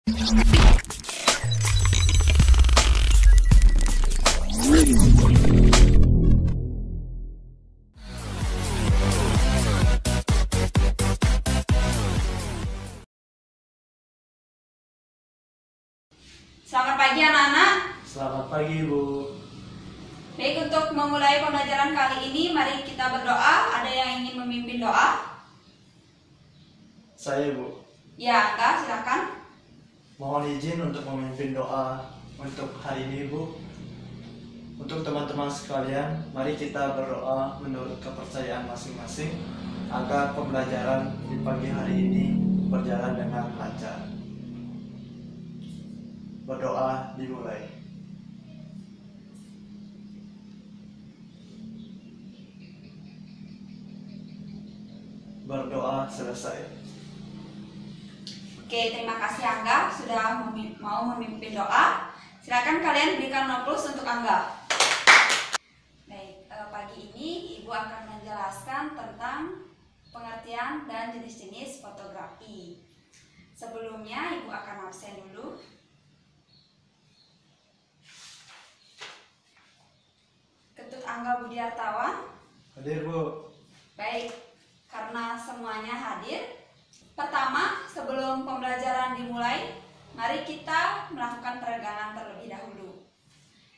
Selamat pagi anak-anak. Selamat pagi Bu. Baik, untuk memulai pembelajaran kali ini, mari kita berdoa. Ada yang ingin memimpin doa? Saya Bu. Ya, Angga, silakan. Mohon izin untuk memimpin doa untuk hari ini Bu. Untuk teman-teman sekalian, mari kita berdoa menurut kepercayaan masing-masing agar pembelajaran di pagi hari ini berjalan dengan lancar. Berdoa dimulai. Berdoa selesai. Oke, terima kasih Angga sudah mau memimpin doa. Silakan kalian berikan aplaus untuk Angga. Baik, pagi ini Ibu akan menjelaskan tentang pengertian dan jenis-jenis fotografi. Sebelumnya Ibu akan absen dulu. Ketut Angga Budiartawan. Hadir Bu. Baik, karena semuanya hadir. Pertama, sebelum pembelajaran dimulai, mari kita melakukan peregangan terlebih dahulu.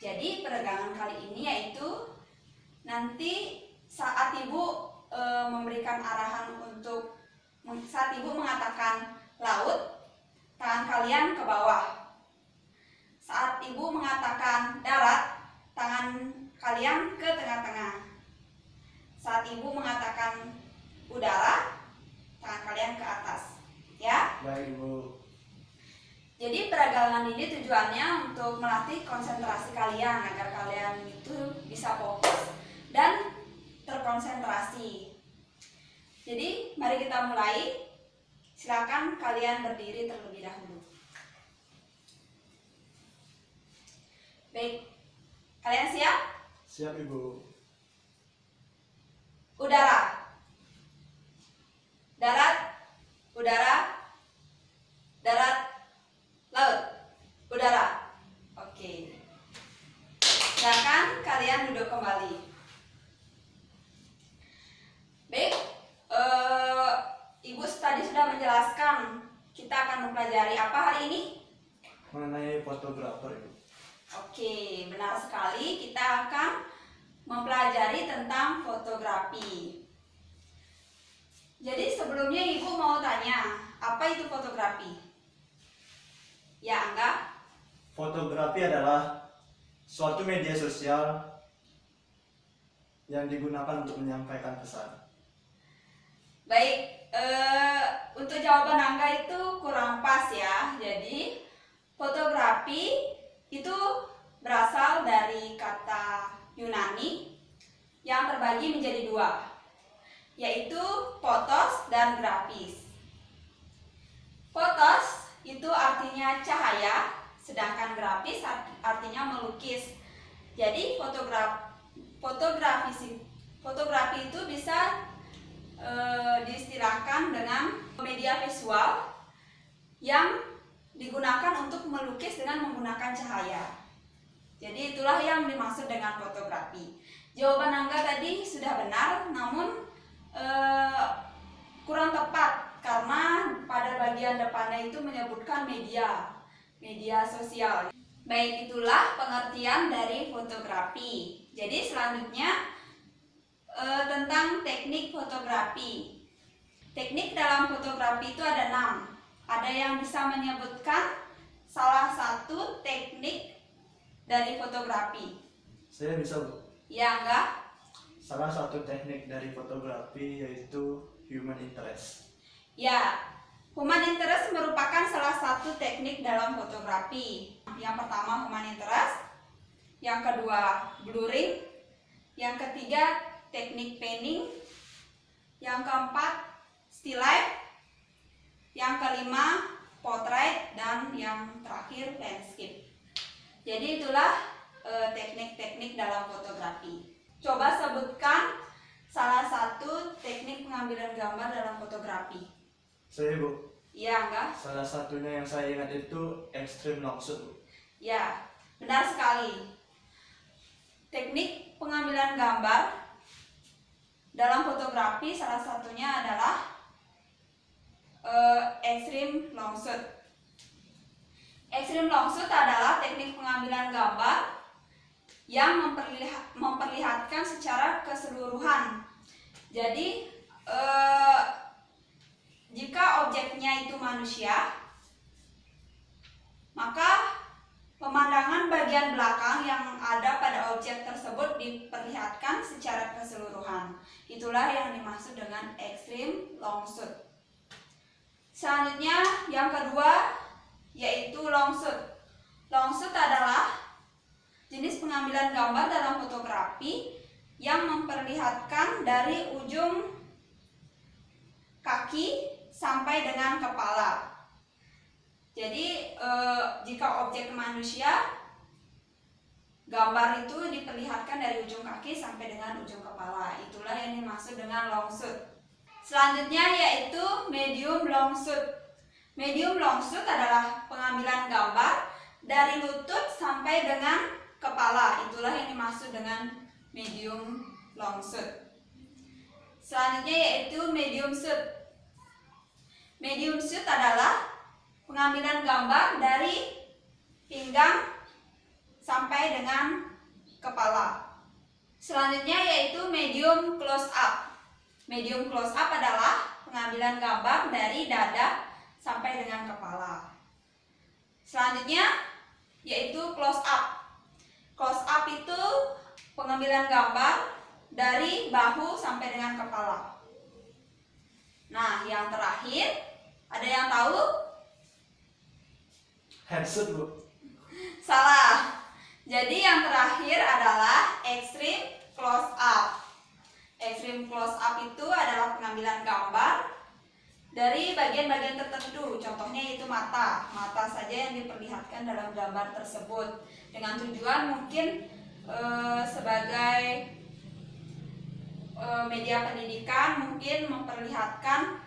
Jadi peregangan kali ini yaitu nanti saat Ibu memberikan arahan untuk saat Ibu mengatakan laut, tangan kalian ke bawah. Saat Ibu mengatakan darat, tangan kalian ke tengah-tengah. Saat Ibu mengatakan udara, tangan kalian ke atas. Ya? Baik Bu. Jadi peragangan ini tujuannya untuk melatih konsentrasi kalian agar kalian itu bisa fokus dan terkonsentrasi. Jadi mari kita mulai. Silakan kalian berdiri terlebih dahulu. Baik, kalian siap? Siap Ibu. Udara, darat, udara, darat, laut, udara. Oke. Silakan kalian duduk kembali. Baik, Ibu tadi sudah menjelaskan kita akan mempelajari apa hari ini? Mengenai fotografer Ibu. Oke, benar sekali. Kita akan mempelajari tentang fotografi. Jadi sebelumnya Ibu mau tanya, apa itu fotografi? Ya, Angga? Fotografi adalah suatu media sosial yang digunakan untuk menyampaikan pesan. Baik, untuk jawaban Angga itu kurang pas ya. Jadi fotografi itu berasal dari kata Yunani yang terbagi menjadi dua, yaitu potos dan grafis. Potos itu artinya cahaya, sedangkan grafis artinya melukis. Jadi fotografi itu bisa diistilahkan dengan media visual yang digunakan untuk melukis dengan menggunakan cahaya. Jadi itulah yang dimaksud dengan fotografi. Jawaban Angga tadi sudah benar, namun kurang tepat karena pada bagian depannya itu menyebutkan media sosial. Baik, itulah pengertian dari fotografi. Jadi selanjutnya tentang teknik fotografi. Teknik dalam fotografi itu ada 6. Ada yang bisa menyebutkan salah satu teknik dari fotografi? Saya bisa Bu. Ya, enggak? Salah satu teknik dari fotografi yaitu human interest. Ya, human interest merupakan salah satu teknik dalam fotografi. Yang pertama human interest, yang kedua blurring, yang ketiga teknik panning, yang keempat still life, yang kelima portrait, dan yang terakhir landscape. Jadi itulah teknik-teknik dalam fotografi. Coba sebutkan salah satu teknik pengambilan gambar dalam fotografi. Saya Bu. Iya, enggak? Salah satunya yang saya ingat itu extreme long shoot, Bu. Ya, benar sekali. Teknik pengambilan gambar dalam fotografi salah satunya adalah extreme long shoot. Extreme long shoot adalah teknik pengambilan gambar yang memperlihatkan secara keseluruhan. Jadi jika objeknya itu manusia, maka pemandangan bagian belakang yang ada pada objek tersebut diperlihatkan secara keseluruhan. Itulah yang dimaksud dengan extreme long shoot. Selanjutnya yang kedua yaitu long shoot. Long shoot adalah jenis pengambilan gambar dalam fotografi yang memperlihatkan dari ujung kaki sampai dengan kepala. Jadi jika objek manusia, gambar itu diperlihatkan dari ujung kaki sampai dengan ujung kepala. Itulah yang dimaksud dengan long shoot. Selanjutnya yaitu medium long shoot. Medium long shoot adalah pengambilan gambar dari lutut sampai dengan kepala. Itulah yang dimaksud dengan medium long shoot. Selanjutnya yaitu medium shoot. Medium shoot adalah pengambilan gambar dari pinggang sampai dengan kepala. Selanjutnya yaitu medium close up. Medium close up adalah pengambilan gambar dari dada sampai dengan kepala. Selanjutnya yaitu close up. Close up itu pengambilan gambar dari bahu sampai dengan kepala. Nah, yang terakhir, ada yang tahu? Headshot, Bu. Salah. Jadi yang terakhir adalah extreme close up. Extreme close up itu adalah pengambilan gambar dari bagian-bagian tertentu. Contohnya yaitu mata. Mata saja yang diperlihatkan dalam gambar tersebut. Dengan tujuan mungkin sebagai media pendidikan, mungkin memperlihatkan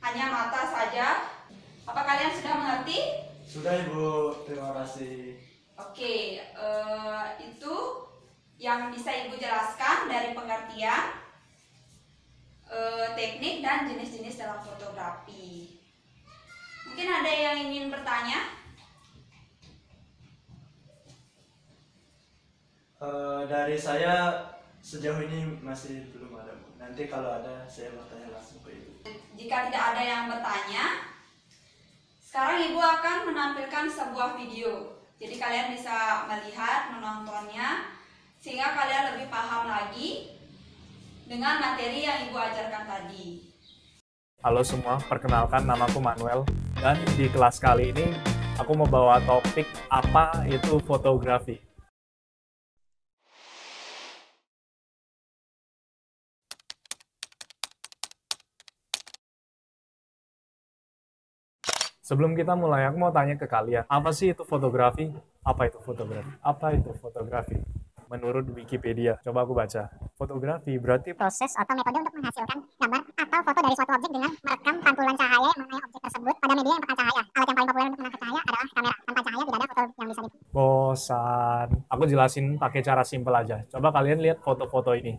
hanya mata saja. Apa kalian sudah mengerti? Sudah, Ibu. Terima kasih. Oke, itu yang bisa Ibu jelaskan dari pengertian teknik dan jenis-jenis dalam fotografi. Mungkin ada yang ingin bertanya? Dari saya sejauh ini masih belum ada, Bu. Nanti kalau ada saya bertanya langsung ke Ibu. Jika tidak ada yang bertanya, sekarang Ibu akan menampilkan sebuah video. Jadi kalian bisa melihat, menontonnya, sehingga kalian lebih paham lagi dengan materi yang Ibu ajarkan tadi. Halo semua, perkenalkan namaku Manuel, dan di kelas kali ini aku membawa topik apa itu fotografi. Sebelum kita mulai, aku mau tanya ke kalian, apa sih itu fotografi? Apa itu fotografi? Apa itu fotografi? Menurut Wikipedia, coba aku baca. Fotografi berarti proses atau metode untuk menghasilkan gambar atau foto dari suatu objek dengan merekam pantulan cahaya yang mengenai objek tersebut pada media yang tahan cahaya. Alat yang paling populer untuk menangkap cahaya adalah kamera. Tanpa cahaya tidak ada foto yang bisa dibuat. bosan. Aku jelasin pakai cara simpel aja. Coba kalian lihat foto-foto ini.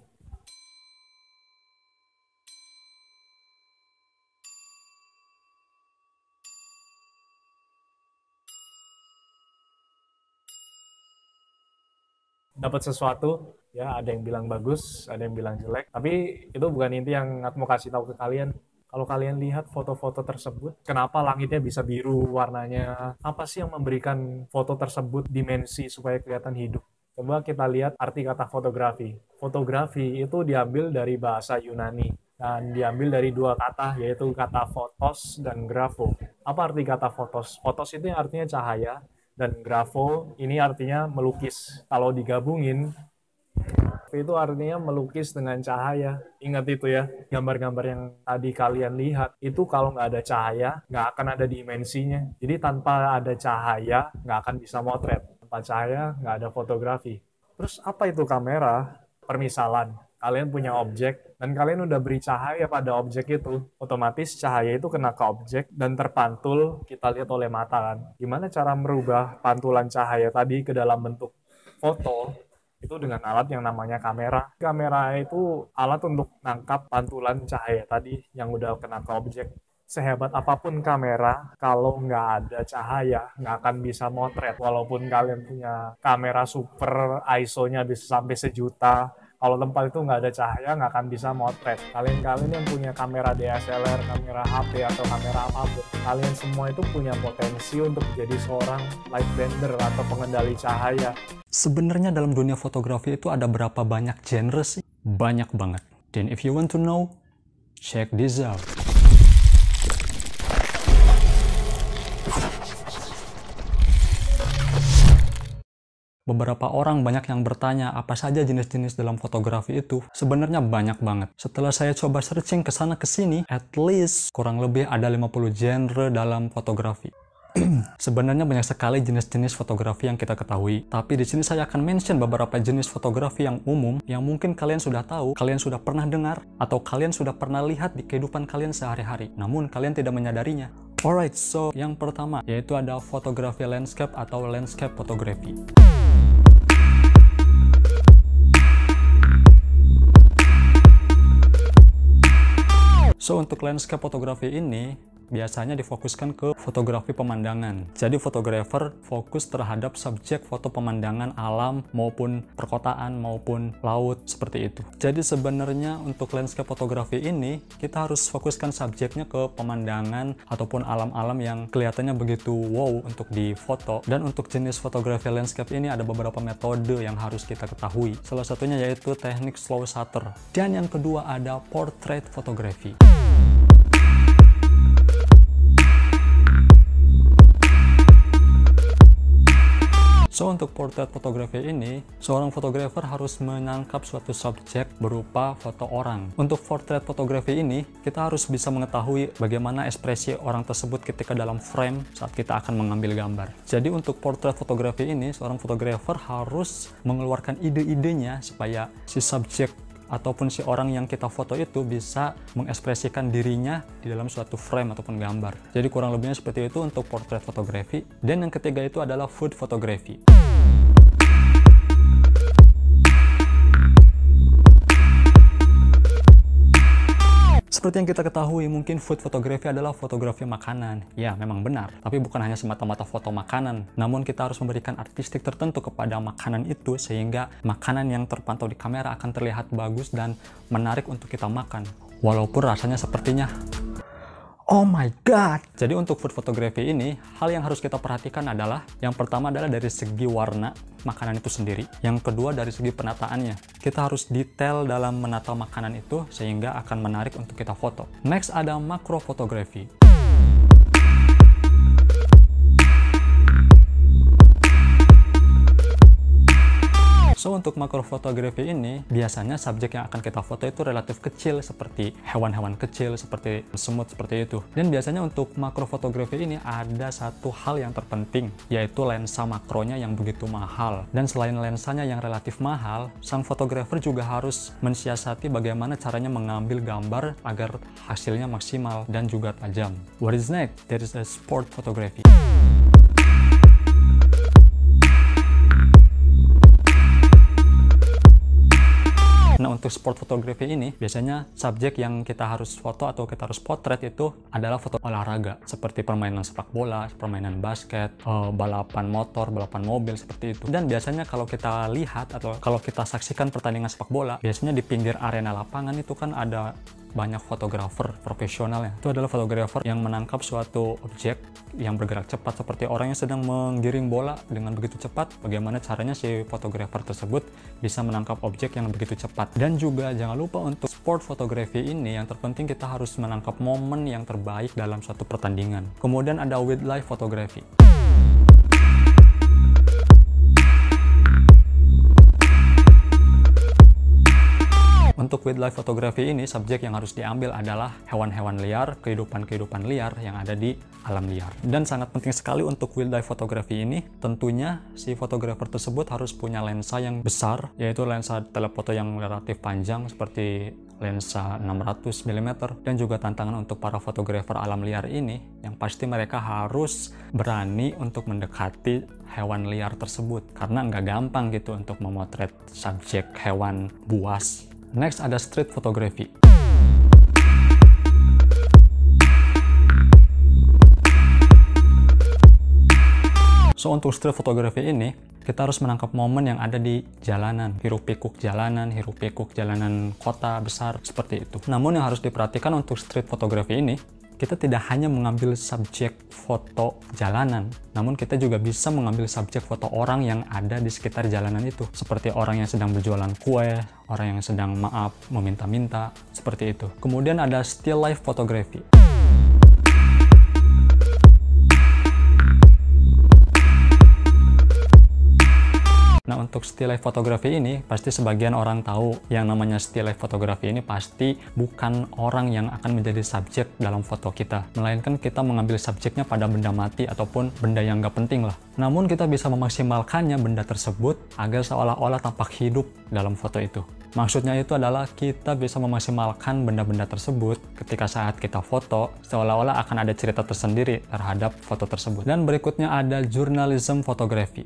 Dapat sesuatu, ya ada yang bilang bagus, ada yang bilang jelek, tapi itu bukan inti yang aku mau kasih tahu ke kalian. Kalau kalian lihat foto-foto tersebut, kenapa langitnya bisa biru warnanya? Apa sih yang memberikan foto tersebut dimensi supaya kelihatan hidup? Coba kita lihat arti kata fotografi. Fotografi itu diambil dari bahasa Yunani dan diambil dari dua kata, yaitu kata fotos dan grafo. Apa arti kata fotos? Fotos itu yang artinya cahaya, dan grafo ini artinya melukis. Kalau digabungin, itu artinya melukis dengan cahaya. Ingat itu ya, gambar-gambar yang tadi kalian lihat, itu kalau nggak ada cahaya, nggak akan ada dimensinya. Jadi tanpa ada cahaya, nggak akan bisa motret. Tanpa cahaya, nggak ada fotografi. Terus apa itu kamera? Permisalan, kalian punya objek dan kalian udah beri cahaya pada objek itu, otomatis cahaya itu kena ke objek dan terpantul kita lihat oleh mata kan. Gimana cara merubah pantulan cahaya tadi ke dalam bentuk foto? Itu dengan alat yang namanya kamera. Kamera itu alat untuk nangkap pantulan cahaya tadi yang udah kena ke objek. Sehebat apapun kamera, kalau nggak ada cahaya, nggak akan bisa motret. Walaupun kalian punya kamera super, ISO-nya bisa sampai 1.000.000, kalau tempat itu nggak ada cahaya, nggak akan bisa motret. Kalian yang punya kamera DSLR, kamera HP, atau kamera apapun, kalian semua itu punya potensi untuk jadi seorang light bender atau pengendali cahaya. Sebenarnya dalam dunia fotografi itu ada berapa banyak genre sih? Banyak banget. Dan if you want to know, check this out. Beberapa orang banyak yang bertanya apa saja jenis-jenis dalam fotografi itu. Sebenarnya banyak banget. Setelah saya coba searching ke sana ke sini, at least kurang lebih ada 50 genre dalam fotografi. Sebenarnya banyak sekali jenis-jenis fotografi yang kita ketahui, tapi di sini saya akan mention beberapa jenis fotografi yang umum yang mungkin kalian sudah tahu, kalian sudah pernah dengar, atau kalian sudah pernah lihat di kehidupan kalian sehari-hari. Namun kalian tidak menyadarinya. Alright, so yang pertama yaitu ada fotografi landscape atau landscape fotografi. So untuk landscape fotografi ini biasanya difokuskan ke fotografi pemandangan. Jadi fotografer fokus terhadap subjek foto pemandangan alam maupun perkotaan maupun laut seperti itu. Jadi sebenarnya untuk landscape fotografi ini kita harus fokuskan subjeknya ke pemandangan ataupun alam-alam yang kelihatannya begitu wow untuk difoto. Dan untuk jenis fotografi landscape ini ada beberapa metode yang harus kita ketahui. Salah satunya yaitu teknik slow shutter. Dan yang kedua ada portrait photography. So, untuk portrait fotografi ini, seorang fotografer harus menangkap suatu subjek berupa foto orang. Untuk portrait fotografi ini, kita harus bisa mengetahui bagaimana ekspresi orang tersebut ketika dalam frame saat kita akan mengambil gambar. Jadi, untuk portrait fotografi ini, seorang fotografer harus mengeluarkan ide-idenya supaya si subjek ataupun si orang yang kita foto itu bisa mengekspresikan dirinya di dalam suatu frame ataupun gambar. Jadi kurang lebihnya seperti itu untuk portrait fotografi. Dan yang ketiga itu adalah food photography. Seperti yang kita ketahui, mungkin food photography adalah fotografi makanan. Ya, memang benar. Tapi bukan hanya semata-mata foto makanan. Namun kita harus memberikan artistik tertentu kepada makanan itu sehingga makanan yang terpantau di kamera akan terlihat bagus dan menarik untuk kita makan. Walaupun rasanya sepertinya oh my god! Jadi untuk food photography ini, hal yang harus kita perhatikan adalah yang pertama adalah dari segi warna makanan itu sendiri. Yang kedua dari segi penataannya. Kita harus detail dalam menata makanan itu sehingga akan menarik untuk kita foto. Next ada macro photography. So, untuk makro fotografi ini, biasanya subjek yang akan kita foto itu relatif kecil, seperti hewan-hewan kecil, seperti semut, seperti itu. Dan biasanya untuk makro fotografi ini ada satu hal yang terpenting, yaitu lensa makronya yang begitu mahal. Dan selain lensanya yang relatif mahal, sang fotografer juga harus mensiasati bagaimana caranya mengambil gambar agar hasilnya maksimal dan juga tajam. What is next? There is a sport photography. Nah, untuk sport photography ini, biasanya subjek yang kita harus foto atau kita harus potret itu adalah foto olahraga, seperti permainan sepak bola, permainan basket, balapan motor, balapan mobil, seperti itu. Dan biasanya kalau kita lihat atau kalau kita saksikan pertandingan sepak bola, biasanya di pinggir arena lapangan itu kan ada banyak fotografer profesional ya. Itu adalah fotografer yang menangkap suatu objek yang bergerak cepat, seperti orang yang sedang menggiring bola dengan begitu cepat. Bagaimana caranya si fotografer tersebut bisa menangkap objek yang begitu cepat. Dan juga jangan lupa untuk sport photography ini yang terpenting kita harus menangkap momen yang terbaik dalam suatu pertandingan. Kemudian ada wildlife photography. Untuk wildlife photography ini, subjek yang harus diambil adalah hewan-hewan liar, kehidupan-kehidupan liar yang ada di alam liar. Dan sangat penting sekali untuk wildlife photography ini, tentunya si fotografer tersebut harus punya lensa yang besar, yaitu lensa telefoto yang relatif panjang seperti lensa 600 mm, dan juga tantangan untuk para fotografer alam liar ini yang pasti mereka harus berani untuk mendekati hewan liar tersebut, karena nggak gampang gitu untuk memotret subjek hewan buas. Next ada street photography. So untuk street photography ini, kita harus menangkap momen yang ada di jalanan, hiruk-pikuk jalanan kota besar seperti itu. Namun yang harus diperhatikan untuk street photography ini, kita tidak hanya mengambil subjek foto jalanan, namun kita juga bisa mengambil subjek foto orang yang ada di sekitar jalanan itu. Seperti orang yang sedang berjualan kue, orang yang sedang meminta-minta, seperti itu. Kemudian ada still life photography. Nah, untuk still life photography ini, pasti sebagian orang tahu yang namanya still life photography ini pasti bukan orang yang akan menjadi subjek dalam foto kita, melainkan kita mengambil subjeknya pada benda mati ataupun benda yang nggak penting lah. Namun kita bisa memaksimalkannya benda tersebut agar seolah-olah tampak hidup dalam foto itu. Maksudnya itu adalah kita bisa memaksimalkan benda-benda tersebut ketika saat kita foto, seolah-olah akan ada cerita tersendiri terhadap foto tersebut. Dan berikutnya ada journalism photography.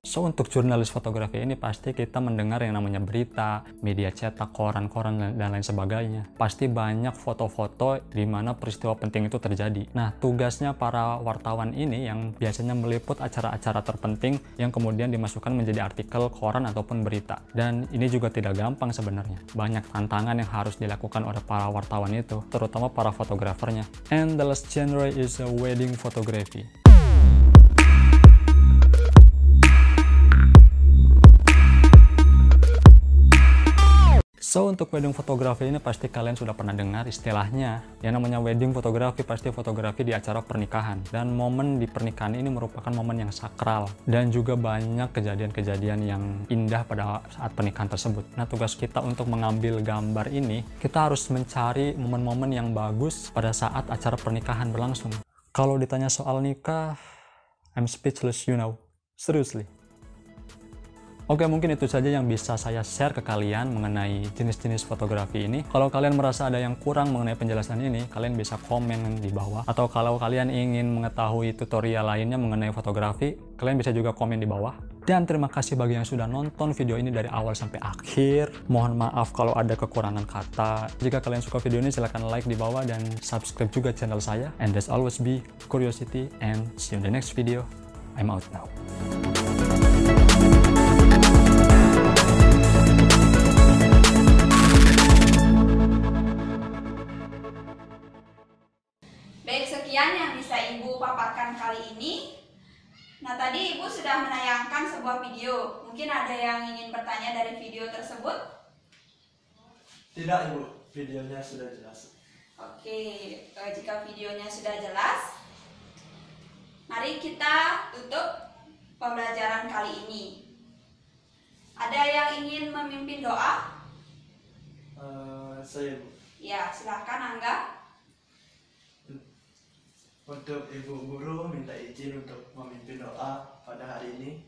So, untuk jurnalis fotografi ini pasti kita mendengar yang namanya berita, media cetak, koran-koran, dan lain sebagainya. Pasti banyak foto-foto di mana peristiwa penting itu terjadi. Nah, tugasnya para wartawan ini yang biasanya meliput acara-acara terpenting yang kemudian dimasukkan menjadi artikel, koran, ataupun berita. Dan ini juga tidak gampang sebenarnya. Banyak tantangan yang harus dilakukan oleh para wartawan itu, terutama para fotografernya. And the last genre is a wedding photography. So, untuk wedding fotografi ini pasti kalian sudah pernah dengar istilahnya. Yang namanya wedding fotografi pasti fotografi di acara pernikahan. Dan momen di pernikahan ini merupakan momen yang sakral. Dan juga banyak kejadian-kejadian yang indah pada saat pernikahan tersebut. Nah, tugas kita untuk mengambil gambar ini, kita harus mencari momen-momen yang bagus pada saat acara pernikahan berlangsung. Kalau ditanya soal nikah, I'm speechless, you know. Seriously. Oke, mungkin itu saja yang bisa saya share ke kalian mengenai jenis-jenis fotografi ini. Kalau kalian merasa ada yang kurang mengenai penjelasan ini, kalian bisa komen di bawah. Atau kalau kalian ingin mengetahui tutorial lainnya mengenai fotografi, kalian bisa juga komen di bawah. Dan terima kasih bagi yang sudah nonton video ini dari awal sampai akhir. Mohon maaf kalau ada kekurangan kata. Jika kalian suka video ini, silahkan like di bawah dan subscribe juga channel saya. And as always, be curiosity and see you in the next video. I'm out now. Sekian yang bisa Ibu paparkan kali ini. Nah, tadi Ibu sudah menayangkan sebuah video. Mungkin ada yang ingin bertanya dari video tersebut? Tidak, Ibu. Videonya sudah jelas. Oke, jika videonya sudah jelas, mari kita tutup pembelajaran kali ini. Ada yang ingin memimpin doa? Saya, Bu. Ya, silakan Angga. Untuk Ibu Guru minta izin untuk memimpin doa pada hari ini.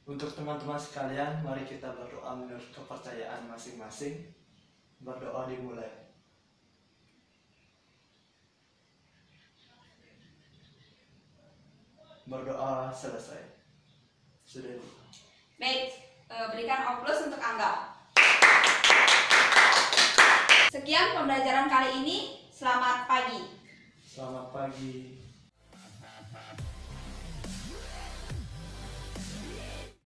Untuk teman-teman sekalian, mari kita berdoa menurut kepercayaan masing-masing. Berdoa dimulai. Berdoa selesai. Sudah. Baik, berikan aplaus untuk Angga. Sekian pembelajaran kali ini. Selamat pagi. Selamat pagi.